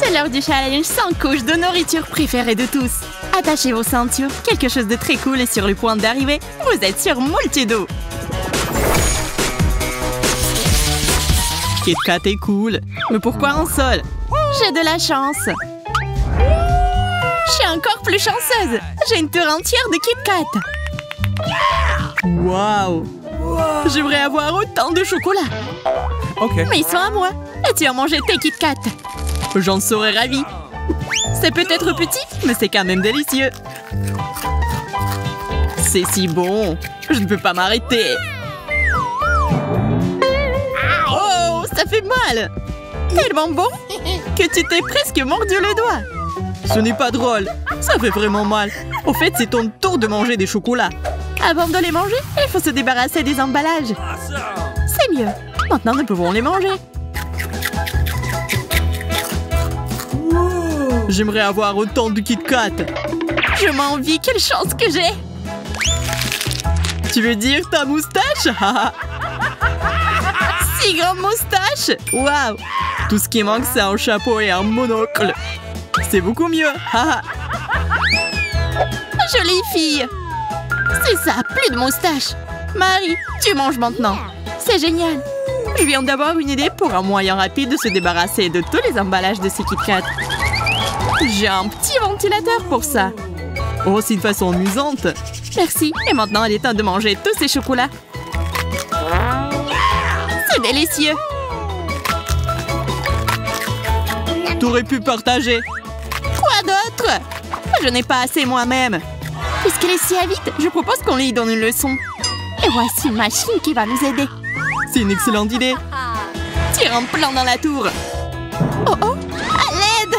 C'est l'heure du challenge 100 couches de nourriture préférée de tous. Attachez vos ceintures, quelque chose de très cool est sur le point d'arriver. Vous êtes sur Multido. Kit Kat est cool. Mais pourquoi un seul? J'ai de la chance. Je suis encore plus chanceuse. J'ai une tour entière de Kit Kat. Waouh! J'aimerais avoir autant de chocolat. Ok. Mais ils sont à moi. Et tu as mangé tes Kit Kat. J'en serais ravie. C'est peut-être petit, mais c'est quand même délicieux. C'est si bon. Je ne peux pas m'arrêter. Oh, ça fait mal. Tellement bon que tu t'es presque mordu le doigt. Ce n'est pas drôle. Ça fait vraiment mal. Au fait, c'est ton tour de manger des chocolats. Avant de les manger, il faut se débarrasser des emballages. C'est mieux. Maintenant, nous pouvons les manger. J'aimerais avoir autant de Kit Kat. Je m'envie, quelle chance que j'ai. Tu veux dire ta moustache? Si grande moustache. Waouh. Tout ce qui manque, c'est un chapeau et un monocle. C'est beaucoup mieux. Jolie fille. C'est ça, plus de moustache. Marie, tu manges maintenant. C'est génial. Je viens d'avoir une idée pour un moyen rapide de se débarrasser de tous les emballages de ces Kit Kat. J'ai un petit ventilateur pour ça. Oh, c'est une façon amusante. Merci. Et maintenant, il est temps de manger tous ces chocolats. C'est délicieux. T'aurais pu partager. Quoi d'autre? Je n'ai pas assez moi-même. Puisqu'elle est si avide, je propose qu'on lui donne une leçon. Et voici une machine qui va nous aider. C'est une excellente idée. Tire un plan dans la tour. Oh oh, à l'aide!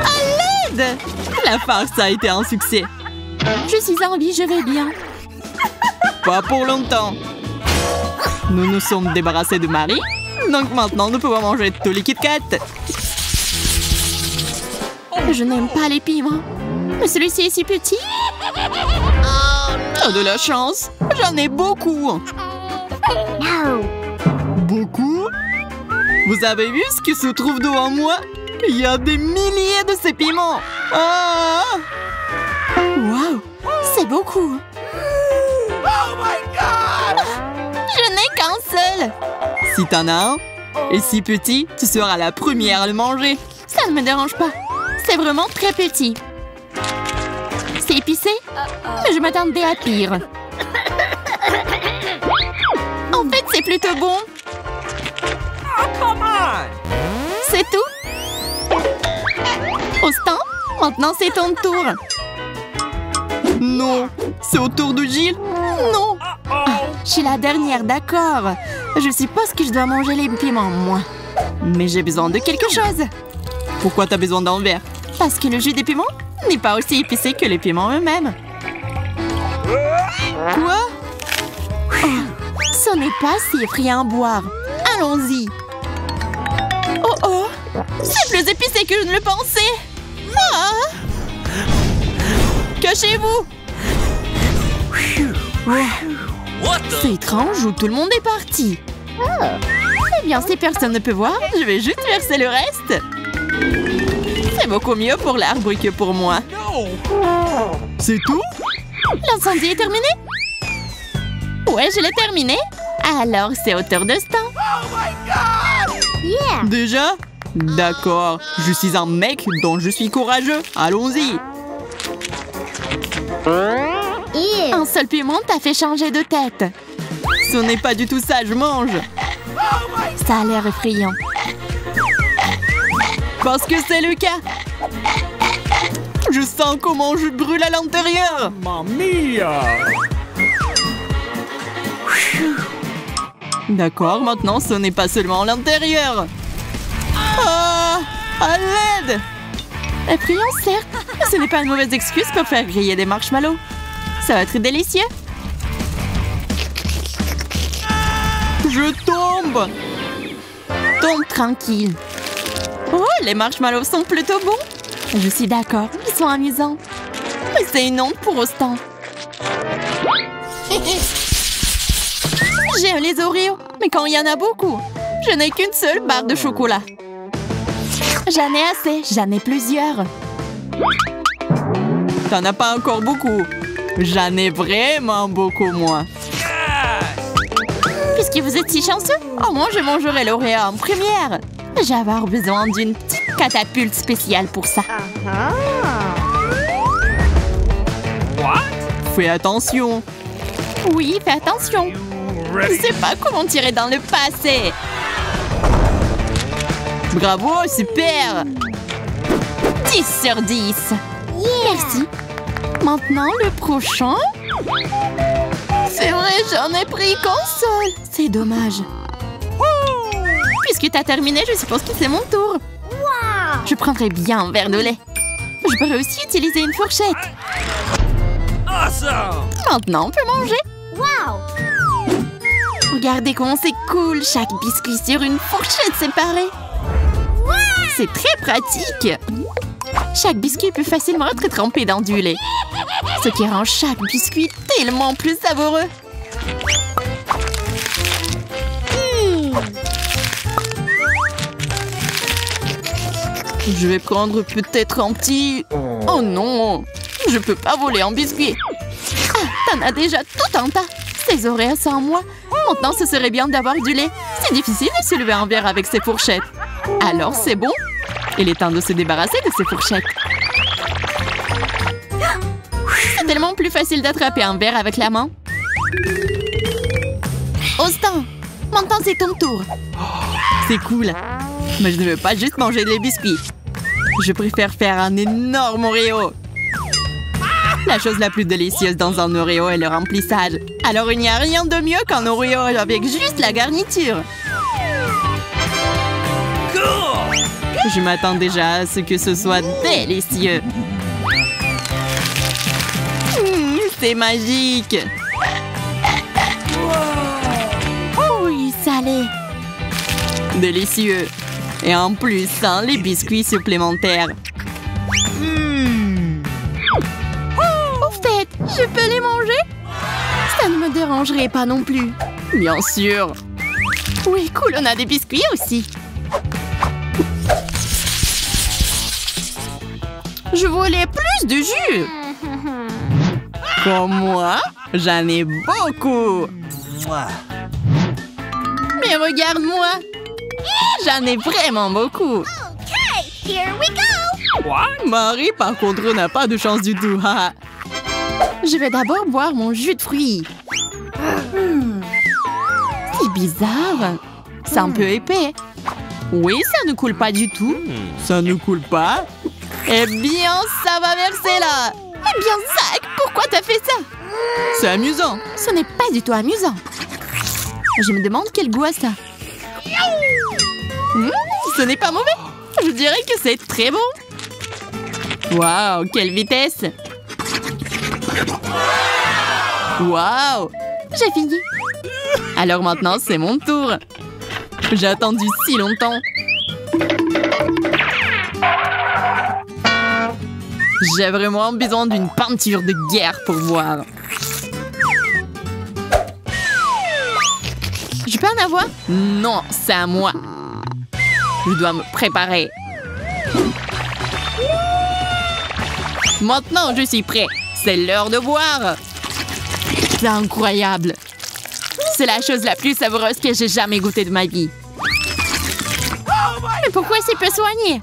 À l'aide! La farce a été un succès. Je suis en vie, je vais bien. Pas pour longtemps. Nous nous sommes débarrassés de Marie. Donc maintenant, nous pouvons manger tous les Kit Kat. Je n'aime pas les piments. Mais celui-ci est si petit. T'as de la chance. J'en ai beaucoup. Beaucoup? Vous avez vu ce qui se trouve devant moi? Il y a des milliers de ces piments. Ah! Waouh! C'est beaucoup. Oh my God! Je n'ai qu'un seul. Si t'en as un, et si petit, tu seras la première à le manger. Ça ne me dérange pas. C'est vraiment très petit. C'est épicé, mais je m'attendais à pire. En fait, c'est plutôt bon. C'est tout. Au stand, maintenant c'est ton tour. Non, c'est au tour de Jill. Non. Je suis la dernière, d'accord. Je suppose que je dois manger les piments, moi. Mais j'ai besoin de quelque chose. Pourquoi t'as besoin d'un verre? Parce que le jus des piments n'est pas aussi épicé que les piments eux-mêmes. Quoi? Oh, ce n'est pas si effrayant à boire. Allons-y. Oh oh, c'est plus épicé que je ne le pensais. Ah! Cachez-vous. C'est étrange où tout le monde est parti. Eh bien, si personne ne peut voir, je vais juste verser le reste. C'est beaucoup mieux pour l'arbre que pour moi. C'est tout? L'incendie est terminé? Ouais, je l'ai terminé. Alors, c'est au tour de Stan. Yeah. Déjà? D'accord. Je suis un mec dont je suis courageux. Allons-y. Un seul piment t'a fait changer de tête. Ce n'est pas du tout ça, je mange. Ça a l'air effrayant. Parce que c'est le cas. Je sens comment je brûle à l'intérieur. Mamma mia! D'accord, maintenant ce n'est pas seulement l'intérieur. Ah! À l'aide! Effrayant, certes, mais ce n'est pas une mauvaise excuse pour faire griller des marshmallows. Ça va être délicieux. Je tombe! Tombe tranquille. Oh, les marshmallows sont plutôt bons. Je suis d'accord, ils sont amusants. Mais c'est une honte pour Austin. J'aime les Oreos, mais quand il y en a beaucoup, je n'ai qu'une seule barre de chocolat. J'en ai assez, j'en ai plusieurs. T'en as pas encore beaucoup. J'en ai vraiment beaucoup, moi. Puisque vous êtes si chanceux, au moins je mangerai l'Oreo en première. Je vais avoir besoin d'une petite catapulte spéciale pour ça. Fais attention. Oui, fais attention. Je sais pas comment tirer dans le passé. Bravo, super. 10 sur 10. Merci. Maintenant, le prochain. C'est vrai, j'en ai pris qu'un seul. C'est dommage. Puisque t'as terminé, je suppose que c'est mon tour. Je prendrai bien un verre de lait. Je pourrais aussi utiliser une fourchette. Maintenant, on peut manger. Regardez comment c'est cool. Chaque biscuit sur une fourchette séparée. C'est très pratique. Chaque biscuit peut facilement être trempé dans du lait. Ce qui rend chaque biscuit tellement plus savoureux. Je vais prendre peut-être un petit... Oh non! Je peux pas voler un biscuit. Ah, t'en as déjà tout un tas. Ces oreilles sans moi. Maintenant, ce serait bien d'avoir du lait. C'est difficile de se lever un verre avec ces fourchettes. Alors, c'est bon. Il est temps de se débarrasser de ces fourchettes. C'est tellement plus facile d'attraper un verre avec la main. Austin, maintenant c'est ton tour. C'est cool. Mais je ne veux pas juste manger des biscuits. Je préfère faire un énorme Oreo. La chose la plus délicieuse dans un Oreo est le remplissage. Alors il n'y a rien de mieux qu'un Oreo avec juste la garniture. Je m'attends déjà à ce que ce soit délicieux. C'est magique. Oh oui, salé. Délicieux. Et en plus, sans les biscuits supplémentaires. Au fait, je peux les manger? Ça ne me dérangerait pas non plus. Bien sûr. Oui, cool, on a des biscuits aussi. Je voulais plus de jus. Comme moi, j'en ai beaucoup. Mais regarde-moi. J'en ai vraiment beaucoup. Here we go! Marie, par contre, n'a pas de chance du tout. Je vais d'abord boire mon jus de fruits. C'est bizarre. C'est un peu épais. Oui, ça ne coule pas du tout. Ça ne coule pas. Eh bien, ça va verser là. Eh bien, Zach, pourquoi t'as fait ça? C'est amusant. Ce n'est pas du tout amusant. Je me demande quel goût a ça. Ce n'est pas mauvais. Je dirais que c'est très bon. Waouh, quelle vitesse. Waouh, j'ai fini. Alors maintenant, c'est mon tour. J'ai attendu si longtemps. J'ai vraiment besoin d'une peinture de guerre pour voir. Je peux en avoir? Non, c'est à moi. Je dois me préparer. Maintenant, je suis prêt. C'est l'heure de boire. C'est incroyable. C'est la chose la plus savoureuse que j'ai jamais goûtée de ma vie. Mais pourquoi c'est peu soigné?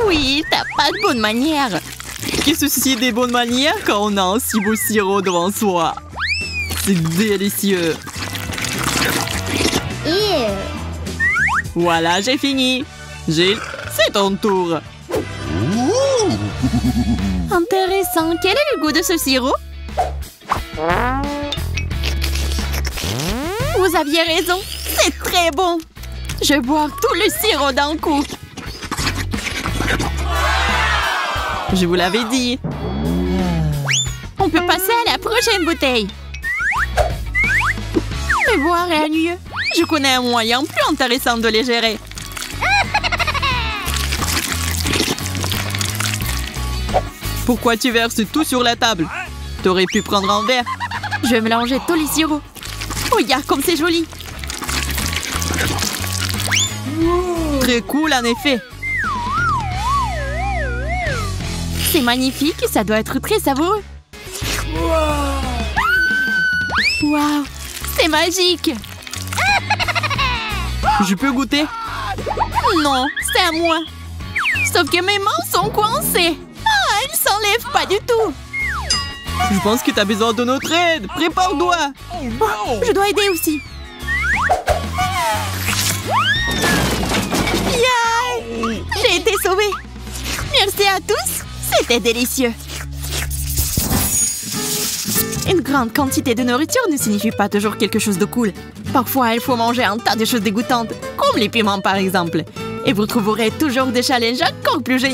Oui, t'as pas de bonnes manières. Qu'est-ce que c'est des bonnes manières quand on a un si beau sirop devant soi? C'est délicieux. Voilà, j'ai fini. Gilles, c'est ton tour. Intéressant. Quel est le goût de ce sirop? Vous aviez raison. C'est très bon. Je vais boire tout le sirop d'un coup. Je vous l'avais dit. On peut passer à la prochaine bouteille. Mais boire est ennuyeux. Je connais un moyen plus intéressant de les gérer. Pourquoi tu verses tout sur la table? T'aurais pu prendre un verre. Je vais mélanger tous les sirops. Regarde comme c'est joli. Très cool, en effet. C'est magnifique, ça doit être très savoureux. Waouh, c'est magique. Je peux goûter? Non, c'est à moi. Sauf que mes mains sont coincées. Ah, elles s'enlèvent pas du tout. Je pense que t'as besoin de notre aide. Prépare-toi. Oh, je dois aider aussi. Yeah! J'ai été sauvée. Merci à tous. C'était délicieux. Une grande quantité de nourriture ne signifie pas toujours quelque chose de cool. Parfois, il faut manger un tas de choses dégoûtantes, comme les piments par exemple. Et vous trouverez toujours des challenges encore plus géniaux.